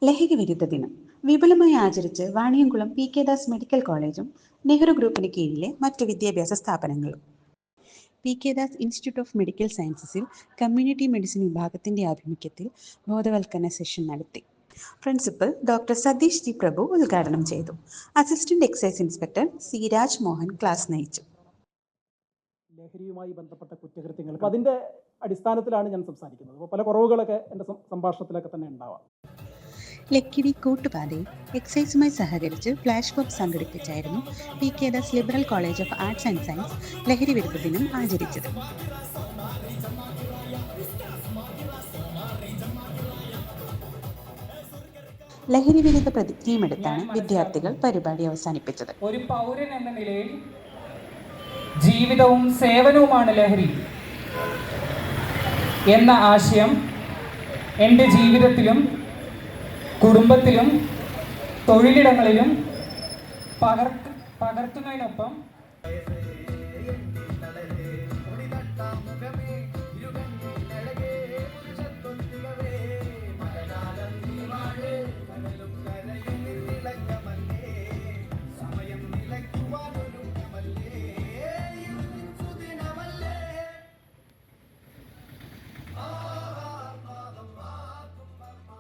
ലഹരി വിരുദ്ധ ദിനം വിപുലമായി ആചരിച്ച് വാണിയംകുളം പി കെ ദാസ് മെഡിക്കൽ കോളേജും നെഹ്റു ഗ്രൂപ്പിന് കീഴിലെ മറ്റു വിദ്യാഭ്യാസ സ്ഥാപനങ്ങളും. P K Das institute of medical സയൻസസിൽ കമ്മ്യൂണിറ്റി മെഡിസിൻ വിഭാഗത്തിന്റെ ആഭിമുഖ്യത്തിൽ ബോധവൽക്കരണ സെഷൻ നടത്തി. പ്രിൻസിപ്പൽ ഡോക്ടർ സതീഷ് ജി പ്രഭു ഉദ്ഘാടനം ചെയ്തു. Assistant excise inspector C Raj Mohan class നയിച്ചു. ലഹരിയുമായി ബന്ധപ്പെട്ട കുറ്റകൃത്യങ്ങൾ അതിൻ്റെ അടിസ്ഥാനത്തിലാണ് ഞാൻ സംസാരിക്കുന്നത്. അപ്പോൾ പല കുറവുകളൊക്കെ എൻ്റെ സംഭാഷണത്തിലൊക്കെ തന്നെ ഉണ്ടാവാം. ലക്കിടി കൂട്ടുപാതയിൽ എക്സൈസുമായി സഹകരിച്ച് ഫ്ലാഷ് മോബ് സംഘടിപ്പിച്ചായിരുന്നു P K Das liberal college of arts and science ലഹരി വിരുദ്ധ ദിനം ആചരിച്ചത്. ലഹരി വിരുദ്ധ പ്രതിജ്ഞയുമെടുത്താണ് വിദ്യാർത്ഥികൾ പരിപാടി അവസാനിപ്പിച്ചത്. ഒരു പൗരൻ എന്ന നിലയിൽ ജീവിതവും സേവനവുമാണ് ലഹരി എന്ന ആശയം എൻ്റെ ജീവിതത്തിലും കുടുംബത്തിലും തൊഴിലിടങ്ങളിലും പകർത്തുന്നതിനൊപ്പം